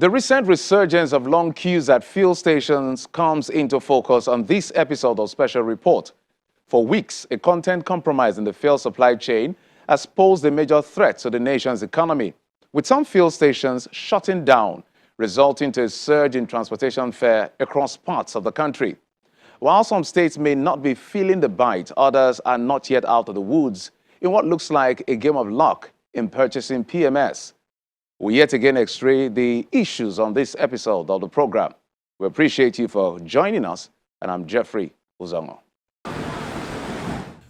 The recent resurgence of long queues at fuel stations comes into focus on this episode of Special Report. For weeks, a content compromise in the fuel supply chain has posed a major threat to the nation's economy, with some fuel stations shutting down, resulting to a surge in transportation fare across parts of the country. While some states may not be feeling the bite, others are not yet out of the woods in what looks like a game of luck in purchasing PMS. We yet again x-ray the issues on this episode of the program. We appreciate you for joining us, and I'm Jeffrey Uzongo.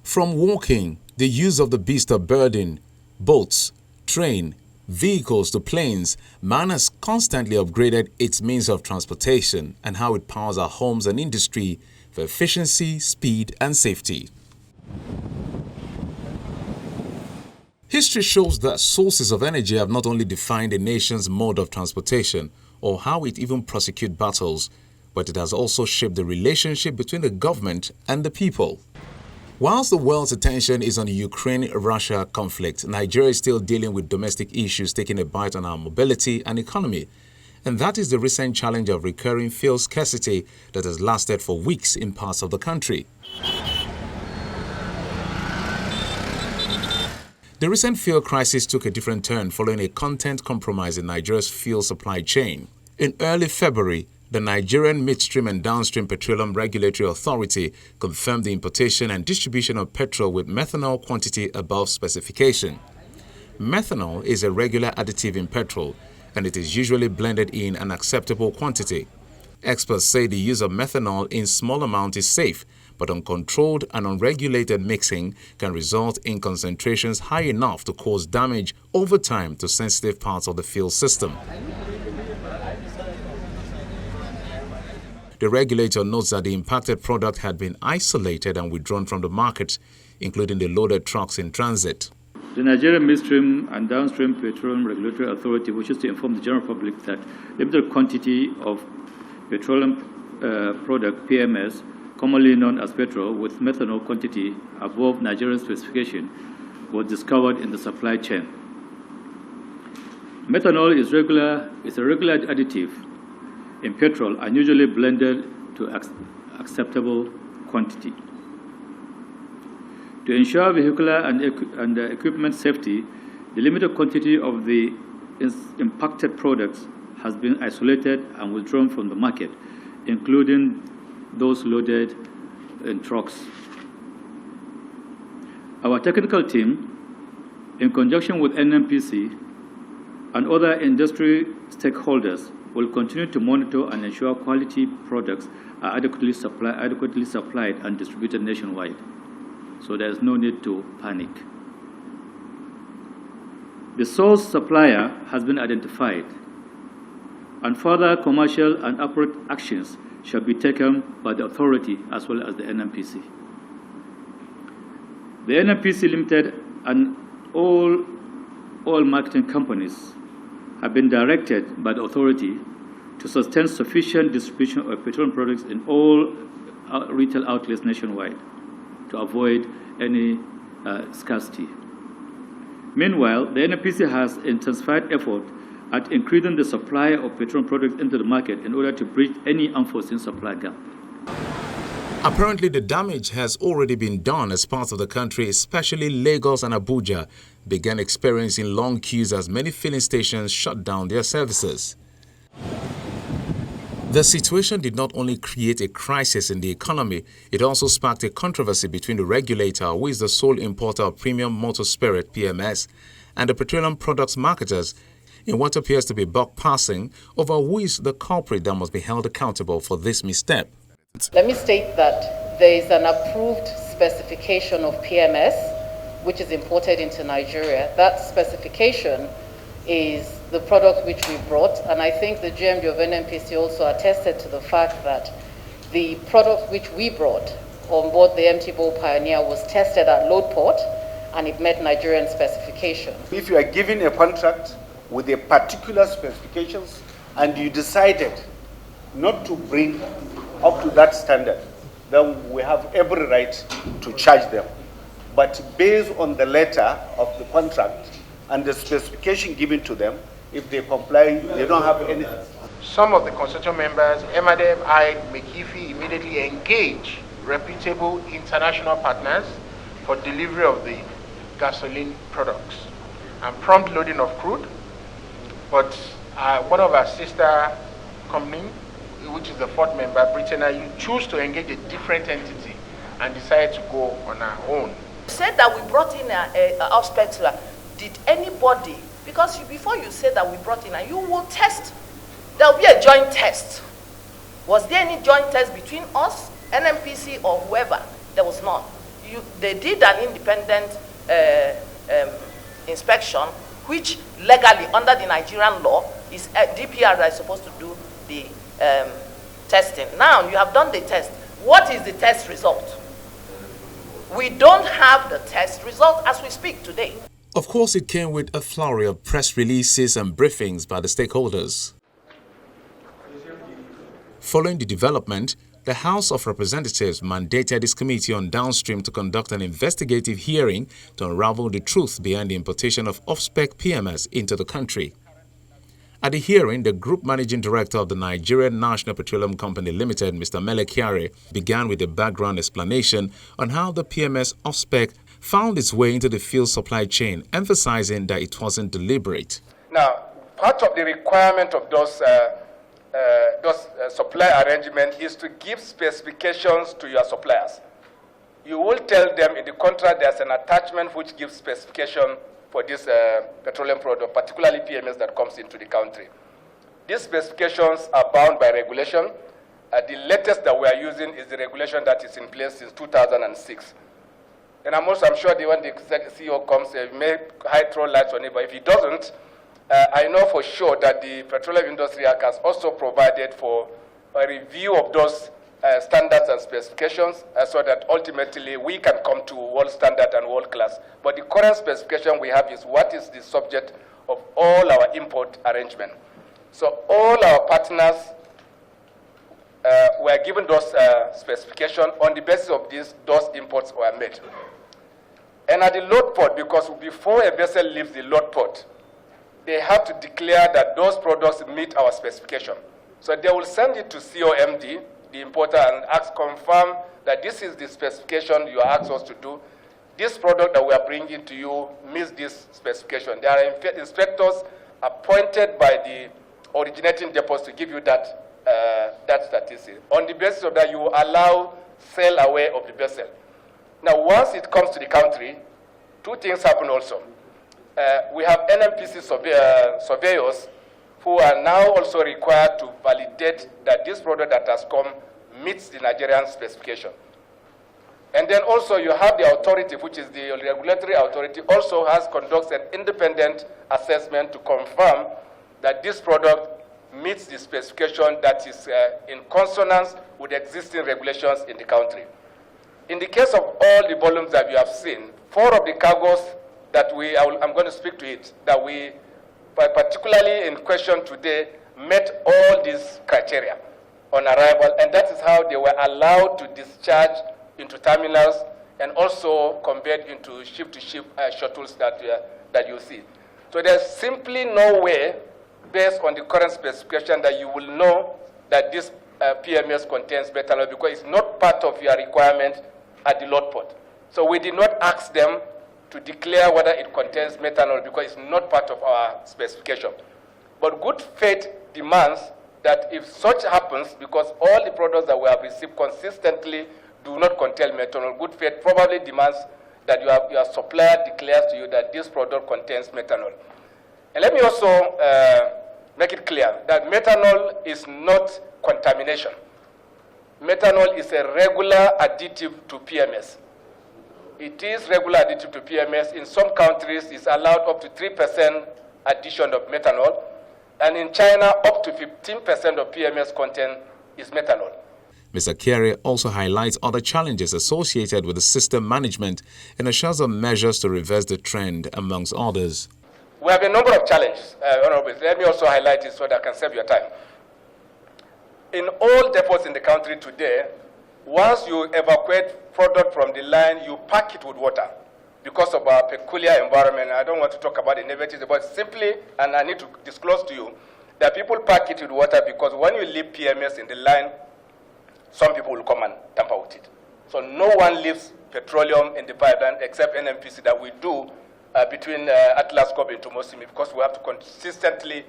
From walking, the use of the beast of burden, boats, train, vehicles to planes, man has constantly upgraded its means of transportation and how it powers our homes and industry for efficiency, speed, and safety. History shows that sources of energy have not only defined a nation's mode of transportation or how it even prosecutes battles, but it has also shaped the relationship between the government and the people. Whilst the world's attention is on the Ukraine-Russia conflict, Nigeria is still dealing with domestic issues taking a bite on our mobility and economy. And that is the recent challenge of recurring fuel scarcity that has lasted for weeks in parts of the country. The recent fuel crisis took a different turn following a content compromise in Nigeria's fuel supply chain. In early February, the Nigerian Midstream and Downstream Petroleum Regulatory Authority confirmed the importation and distribution of petrol with methanol quantity above specification. Methanol is a regular additive in petrol, and it is usually blended in an acceptable quantity. Experts say the use of methanol in small amounts is safe, but uncontrolled and unregulated mixing can result in concentrations high enough to cause damage over time to sensitive parts of the fuel system. The regulator notes that the impacted product had been isolated and withdrawn from the market, including the loaded trucks in transit. The Nigerian Midstream and Downstream Petroleum Regulatory Authority wishes to inform the general public that limited quantity of petroleum product PMS, commonly known as petrol, with methanol quantity above Nigerian specification, was discovered in the supply chain. Methanol is a regular additive in petrol and usually blended to acceptable quantity. To ensure vehicular and equipment safety, the limited quantity of the impacted products has been isolated and withdrawn from the market, including those loaded in trucks. Our technical team, in conjunction with NNPC and other industry stakeholders, will continue to monitor and ensure quality products are adequately supplied and distributed nationwide. So there is no need to panic. The source supplier has been identified, and further commercial and appropriate actions shall be taken by the authority as well as the NNPC. The NNPC Limited and all oil marketing companies have been directed by the authority to sustain sufficient distribution of petroleum products in all retail outlets nationwide to avoid any scarcity. Meanwhile, the NNPC has intensified effort at increasing the supply of petroleum products into the market in order to bridge any unforeseen supply gap. Apparently, the damage has already been done as parts of the country, especially Lagos and Abuja, began experiencing long queues as many filling stations shut down their services. The situation did not only create a crisis in the economy, it also sparked a controversy between the regulator, who is the sole importer of premium motor spirit (PMS), and the petroleum products marketers, in what appears to be buck passing over who is the culprit that must be held accountable for this misstep. Let me state that there is an approved specification of PMS which is imported into Nigeria. That specification is the product which we brought, and I think the GMD of NNPC also attested to the fact that the product which we brought on board the Empty Bowl Pioneer was tested at load port and it met Nigerian specification. If you are given a contract with a particular specifications and you decided not to bring up to that standard, then we have every right to charge them. But based on the letter of the contract and the specification given to them, If they comply, they don't have anything. Some of the consortium members, Emadeb, I, McKiffey, immediately engage reputable international partners for delivery of the gasoline products and prompt loading of crude. But one of our sister company, which is the fourth member, Britain, you choose to engage a different entity and decide to go on our own. You said that we brought in an obstacle. Did anybody, because before you said that we brought in, you will test, there will be a joint test. Was there any joint test between us, NMPC, or whoever? There was none. They did an independent inspection, which legally, under the Nigerian law, is DPR that is supposed to do the testing. Now, you have done the test. What is the test result? We don't have the test result as we speak today. Of course, it came with a flurry of press releases and briefings by the stakeholders. Following the development, the House of Representatives mandated its Committee on Downstream to conduct an investigative hearing to unravel the truth behind the importation of off-spec PMS into the country. At the hearing, the Group Managing Director of the Nigerian National Petroleum Company Limited, Mr. Mele Kyari, began with a background explanation on how the PMS off-spec found its way into the fuel supply chain, emphasizing that it wasn't deliberate. Now, part of the requirement of those supply arrangements is to give specifications to your suppliers. You will tell them in the contract there's an attachment which gives specification for this petroleum product, particularly PMS that comes into the country. These specifications are bound by regulation. The latest that we are using is the regulation that is in place since 2006. And I'm sure when the CEO comes, he may throw lights on it, but if he doesn't, I know for sure that the Petroleum Industry Act has also provided for a review of those standards and specifications so that ultimately we can come to world standard and world class. But the current specification we have is what is the subject of all our import arrangement. So all our partners were given those specifications. On the basis of this, those imports were made. And at the load port, because before a vessel leaves the load port, they have to declare that those products meet our specification. So they will send it to COMD, the importer, and confirm that this is the specification you asked us to do. This product that we are bringing to you meets this specification. There are inspectors appointed by the originating depots to give you that statistic. On the basis of that, you will allow sail away of the vessel. Now, once it comes to the country, two things happen also. We have NMPC surveyors who are now also required to validate that this product that has come meets the Nigerian specification. And then also you have the authority, which is the regulatory authority, also conducts an independent assessment to confirm that this product meets the specification that is in consonance with existing regulations in the country. In the case of all the volumes that you have seen, 4 of the cargoes that I'm going to speak to it, that we, particularly in question today, met all these criteria on arrival, and that is how they were allowed to discharge into terminals and also conveyed into ship-to-ship shuttles that you see. So there's simply no way, based on the current specification, that you will know that this PMS contains methanol because it's not part of your requirement at the load port. So we did not ask them to declare whether it contains methanol because it's not part of our specification. But good faith demands that if such happens, because all the products that we have received consistently do not contain methanol, good faith probably demands that your supplier declares to you that this product contains methanol. And let me also make it clear that methanol is not contamination. Methanol is a regular additive to PMS. It is regular additive to PMS. In some countries, it's allowed up to 3% addition of methanol. And in China, up to 15% of PMS content is methanol. Mr. Kyari also highlights other challenges associated with the system management and assures of measures to reverse the trend, amongst others. We have a number of challenges. Let me also highlight it so that I can save your time. In all depots in the country today, once you evacuate product from the line, you pack it with water. because of our peculiar environment, I don't want to talk about the negatives, but simply, and I need to disclose to you, that people pack it with water because when you leave PMS in the line, some people will come and tamper with it. So no one leaves petroleum in the pipeline except NNPC that we do between Atlas Corp into Mosimi, because we have to consistently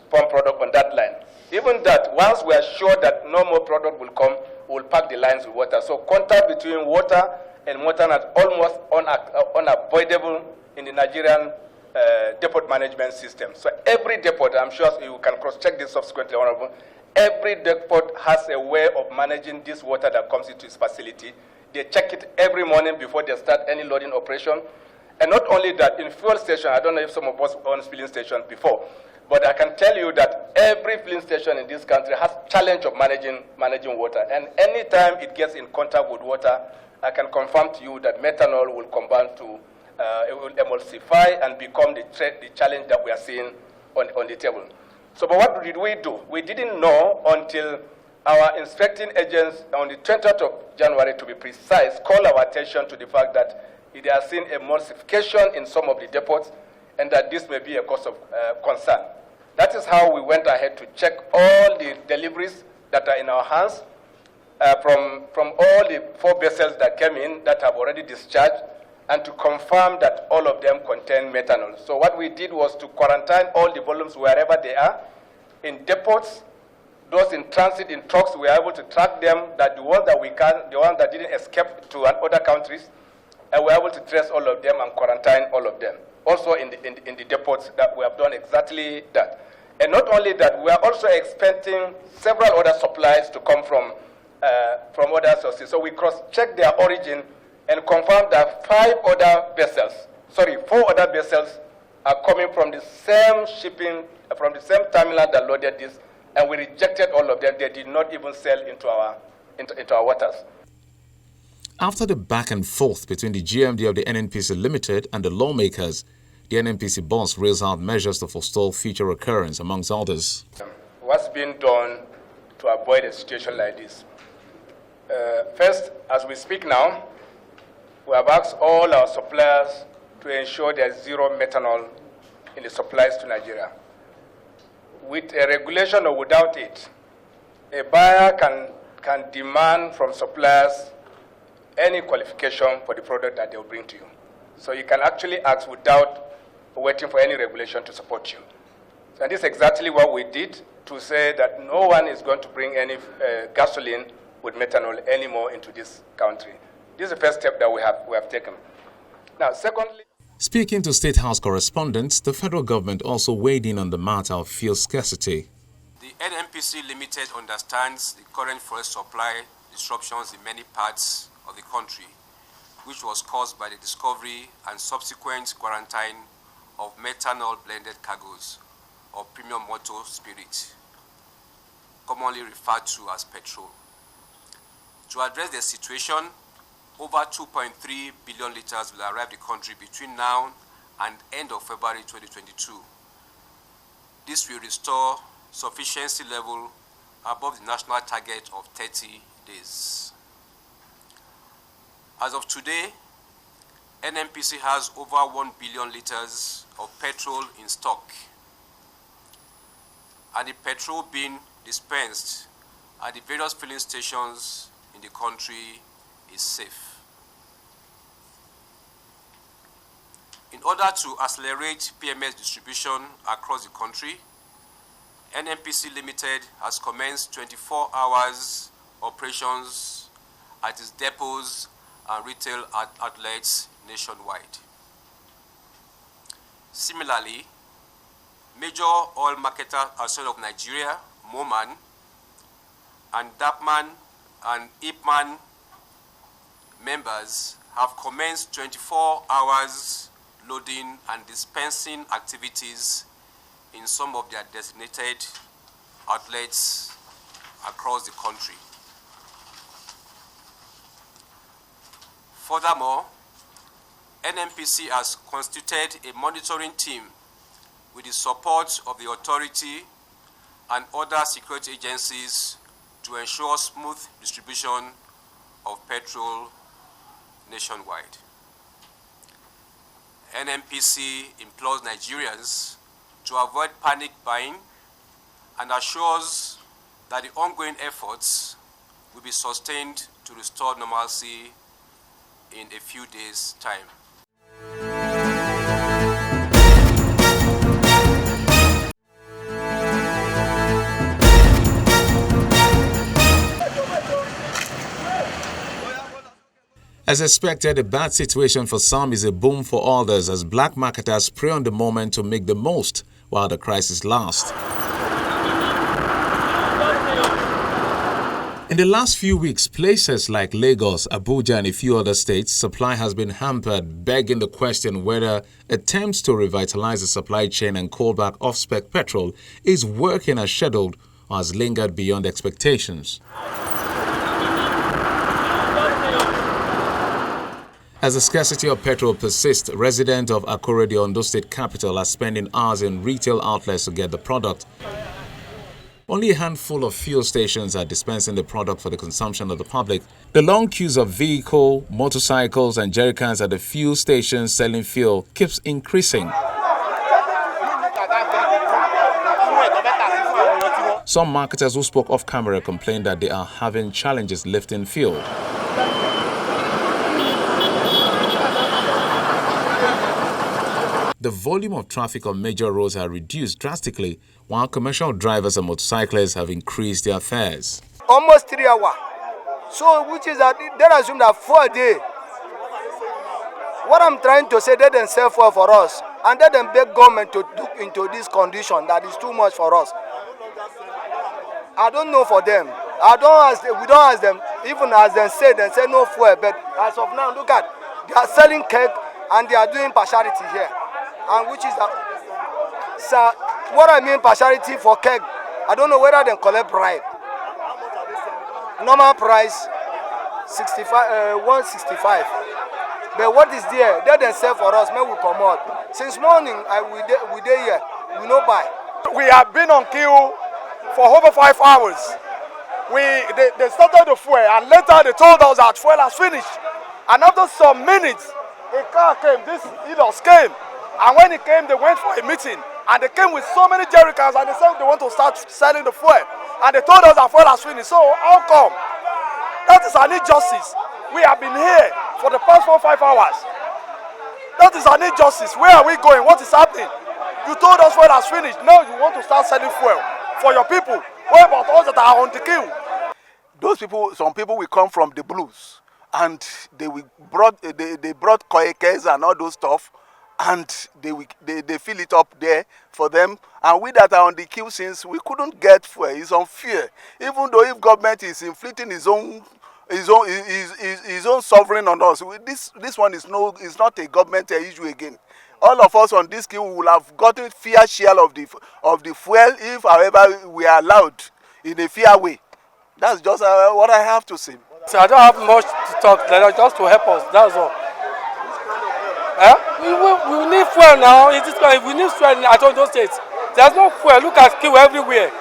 pump product on that line. Even that, once we are sure that no more product will come, we'll pack the lines with water. So contact between water and water is almost unavoidable in the Nigerian depot management system. So every depot, I'm sure you can cross-check this subsequently, Honorable, every depot has a way of managing this water that comes into its facility. They check it every morning before they start any loading operation. And not only that, in fuel station, I don't know if some of us own filling stations before, but I can tell you that every filling station in this country has challenge of managing water. And anytime it gets in contact with water, I can confirm to you that methanol will combine to, it will emulsify and become the challenge that we are seeing on the table. So, but what did we do? We didn't know until our inspecting agents on the 20th of January, to be precise, called our attention to the fact that they are seeing emulsification in some of the depots and that this may be a cause of concern. That is how we went ahead to check all the deliveries that are in our hands from all the 4 vessels that came in that have already discharged, and to confirm that all of them contain methanol. So what we did was to quarantine all the volumes wherever they are. In depots, those in transit in trucks, we are able to track them, that the ones that we can, the ones that didn't escape to other countries, and we're able to trace all of them and quarantine all of them. Also in the depots, that we have done exactly that. And not only that, we are also expecting several other supplies to come from other sources. So we cross-check their origin and confirm that 4 other vessels are coming from the same shipping, from the same terminal that loaded this, and we rejected all of them. They did not even sail into our waters. After the back and forth between the GMD of the NNPC Limited and the lawmakers, the NNPC boss rails out measures to forestall future occurrence, amongst others. What's being done to avoid a situation like this? First, as we speak now, we have asked all our suppliers to ensure there's zero methanol in the supplies to Nigeria. With a regulation or without it, a buyer can demand from suppliers any qualification for the product that they will bring to you. So you can actually ask without waiting for any regulation to support you. So this is exactly what we did to say that no one is going to bring any gasoline with methanol anymore into this country. This is the first step that we have taken. Now, secondly, speaking to State House correspondents, the federal government also weighed in on the matter of fuel scarcity. The NNPC Limited understands the current fuel supply disruptions in many parts of the country, which was caused by the discovery and subsequent quarantine of methanol-blended cargoes of premium motor spirit, commonly referred to as petrol. To address the situation, over 2.3 billion liters will arrive the country between now and end of February 2022. This will restore sufficiency level above the national target of 30 days. As of today, NNPC has over 1 billion liters of petrol in stock, and the petrol being dispensed at the various filling stations in the country is safe. In order to accelerate PMS distribution across the country, NNPC Limited has commenced 24 hours operations at its depots and retail outlets nationwide. Similarly, major oil marketers outside of Nigeria, Moman, and DAPMAN and IPMAN members have commenced 24 hours loading and dispensing activities in some of their designated outlets across the country. Furthermore, NNPC has constituted a monitoring team with the support of the authority and other security agencies to ensure smooth distribution of petrol nationwide. NNPC implores Nigerians to avoid panic buying and assures that the ongoing efforts will be sustained to restore normalcy in a few days' time. As expected, a bad situation for some is a boom for others as black marketers prey on the moment to make the most while the crisis lasts. In the last few weeks, places like Lagos, Abuja and a few other states, supply has been hampered, begging the question whether attempts to revitalize the supply chain and call back off-spec petrol is working as scheduled or has lingered beyond expectations. As the scarcity of petrol persists, residents of Akure, the Ondo State capital, are spending hours in retail outlets to get the product. Only a handful of fuel stations are dispensing the product for the consumption of the public. The long queues of vehicles, motorcycles and jerrycans at the fuel stations selling fuel keeps increasing. Some marketers who spoke off camera complained that they are having challenges lifting fuel. The volume of traffic on major roads has reduced drastically, while commercial drivers and motorcyclists have increased their fares. Almost 3 hours. So, which is that they assume that 4 days. What I'm trying to say, they don't sell for us, and they don't beg government to look into this condition that is too much for us. I don't know for them. We don't ask them. Even as they say no fuel. But as of now, look at, they are selling cake and they are doing partiality here. And which is that, so what I mean partiality for keg, I don't know whether they collect bribe. Normal price 165. But what is there? They don't sell for us. May we come out. Since morning we dey here. We no buy. We have been on queue for over 5 hours. They started the fuel and later they told us that fuel has finished. And after some minutes, a car came. This Ilos came. And when it came, they went for a meeting. And they came with so many jerrycans and they said they want to start selling the fuel. And they told us that fuel has finished. So how come? That is an injustice. We have been here for the past 4 or 5 hours. That is an injustice. Where are we going? What is happening? You told us fuel has finished. Now you want to start selling fuel for your people. What about us that are on the queue? Those people, some people will come from the blues and they brought koekes and all those stuff. And they fill it up there for them. And we that are on the queue, since we couldn't get fuel, it's unfair. Even though if government is inflicting his own sovereign on us, this one is not a government issue again. All of us on this queue will have gotten fair share of the fuel if, however, we are allowed in a fair way. That's just what I have to say. So I don't have much to talk. Just to help us. That's all. We need fuel now. We need fuel at all those states. There's no fuel. Look at queue everywhere.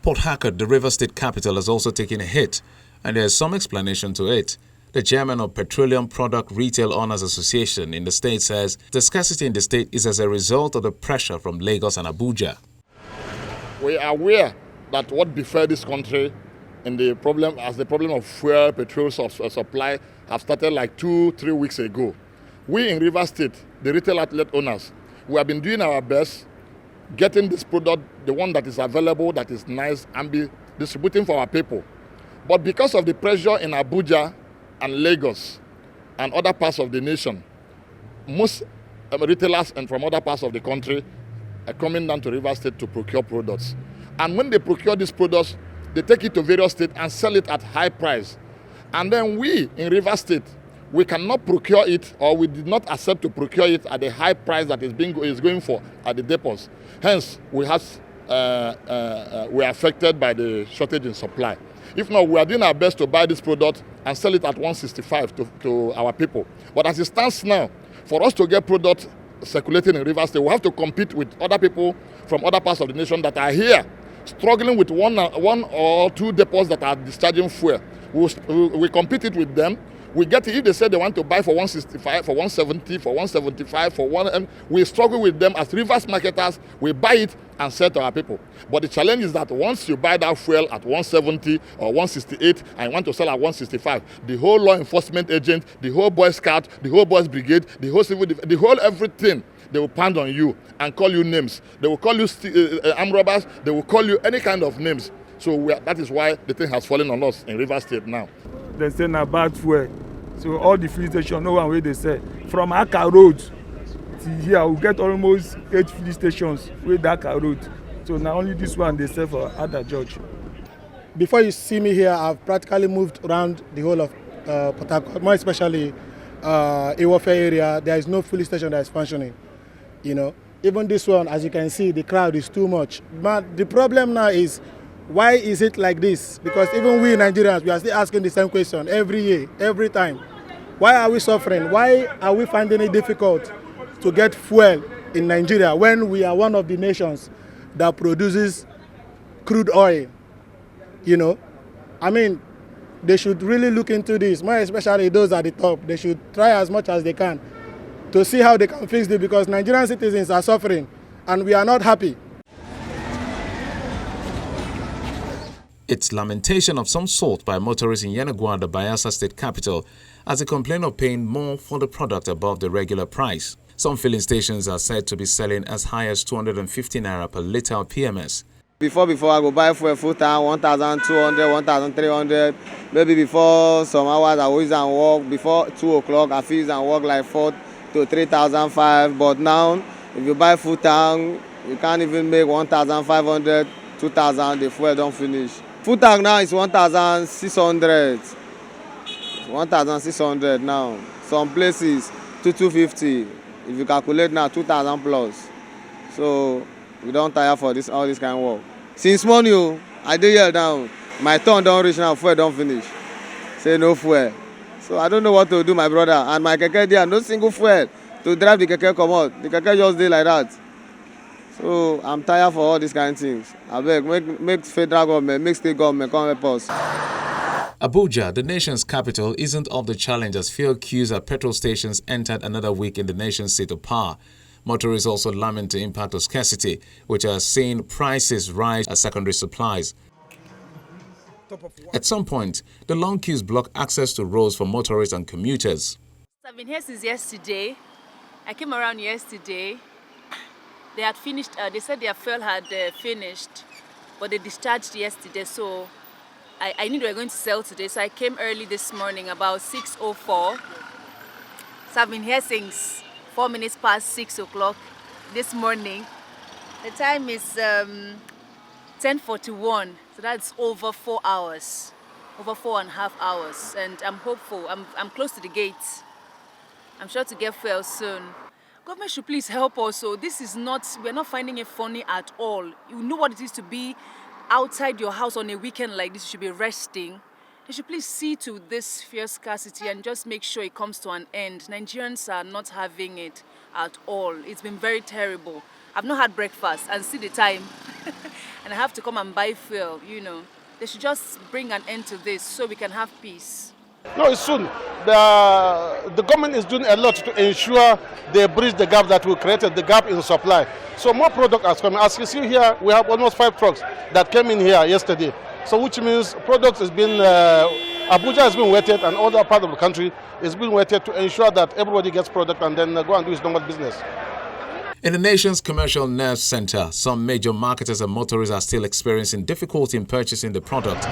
Port Harcourt, the River State capital, has also taken a hit, and there is some explanation to it. The chairman of Petroleum Product Retail Owners Association in the state says the scarcity in the state is as a result of the pressure from Lagos and Abuja. We are aware that what befell this country in the problem of fuel, petrol supply have started like 2-3 weeks ago. We in River State, the retail outlet owners, we have been doing our best, getting this product, the one that is available, that is nice, and be distributing for our people. But because of the pressure in Abuja and Lagos and other parts of the nation, most retailers and from other parts of the country are coming down to River State to procure products. And when they procure these products, they take it to various states and sell it at high price. And then we in River State, we cannot procure it, or we did not accept to procure it at the high price that is going for at the depots. Hence, we are affected by the shortage in supply. If not, we are doing our best to buy this product and sell it at 165 to our people. But as it stands now, for us to get product circulating in River State, we have to compete with other people from other parts of the nation that are here, struggling with one or two depots that are discharging fuel. We compete it with them. We get it if they say they want to buy for 165, for 170, for 175, for one, and we struggle with them as reverse marketers. We buy it and sell to our people. But the challenge is that once you buy that fuel at 170 or 168 and you want to sell at 165, the whole law enforcement agent, the whole Boy Scout, the whole Boys Brigade, the whole civil, the whole everything, they will pound on you and call you names. They will call you armed robbers. They will call you any kind of names. So that is why the thing has fallen on us in Rivers State now. They say na bad fuel. So all the filling station, no one way they say. From Aka Road to here, we get almost 8 filling stations with Aka Road. So now only this one they sell for other judge. Before you see me here, I've practically moved around the whole of Port Harcourt, more especially Iwofe area. There is no filling station that is functioning. You know, even this one, as you can see, the crowd is too much. But the problem now is, why is it like this? Because even we Nigerians, we are still asking the same question every year, every time. Why are we suffering? Why are we finding it difficult to get fuel in Nigeria when we are one of the nations that produces crude oil? You know, I mean, they should really look into this, more especially those at the top. They should try as much as they can to see how they can fix it, because Nigerian citizens are suffering and we are not happy. It's lamentation of some sort by motorists in Yenagoa, the Bayelsa state capital, as they complain of paying more for the product above the regular price. Some filling stations are said to be selling as high as 250 naira per litre of PMS. Before I go buy for a full time 1,200, 1,300. Maybe before some hours I always and walk. Before 2 o'clock I feel and walk like 4 to 3,500. But now if you buy full time, you can't even make 1,500, 2,000. The fuel don't finish. Full tank now is 1,600. 1,600 now. Some places 250. If you calculate now, 2,000 plus. So we don't tire for this all this kind of work. Since morning, I did here down. My turn don't reach now. Fuel don't finish. Say no fuel. So I don't know what to do, my brother. And my keke there, no single fuel to drive the keke come out. The keke just did like that. So I'm tired for all these kind of things. I beg, make federal government, make state government come help us. Abuja, the nation's capital, isn't off the challenge as fuel queues at petrol stations entered another week in the nation's state of power. Motorists also lament the impact of scarcity, which has seen prices rise as secondary supplies. At some point, the long queues block access to roads for motorists and commuters. I've been here since yesterday. I came around yesterday. They had finished, they said their fuel had finished, but they discharged yesterday, so I knew they were going to sell today, so I came early this morning, about 6:04. So I've been here since 4 minutes past 6 o'clock this morning. The time is 10:41, so that's over 4 hours, over 4.5 hours, and I'm hopeful, I'm close to the gates. I'm sure to get fuel soon. Government should please help us. So this is not, we're not finding it funny at all. You know what it is to be outside your house on a weekend like this. You should be resting. They should please see to this fuel scarcity and just make sure it comes to an end. Nigerians are not having it at all. It's been very terrible. I've not had breakfast and see the time. And I have to come and buy fuel, you know. They should just bring an end to this so we can have peace. No, it's soon. The government is doing a lot to ensure they bridge the gap that we created, the gap in supply. So more product is coming. As you see here, we have almost 5 trucks that came in here yesterday. So which means product has been, Abuja has been waited and other part of the country is being waited to ensure that everybody gets product and then go and do his normal business. In the nation's commercial nerve center, some major marketers and motorists are still experiencing difficulty in purchasing the product.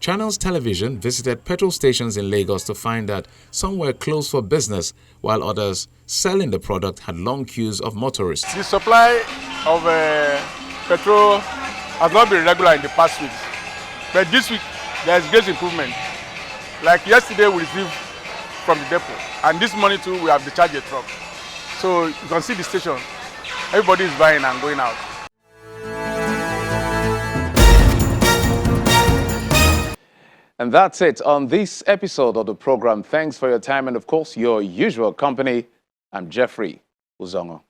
Channels Television visited petrol stations in Lagos to find that some were closed for business, while others selling the product had long queues of motorists. The supply of petrol has not been regular in the past weeks, but this week there is great improvement. Like yesterday we received from the depot, and this morning too we have discharged a truck. So you can see the station, everybody is buying and going out. And that's it on this episode of the program. Thanks for your time and, of course, your usual company. I'm Jeffrey Uzongo.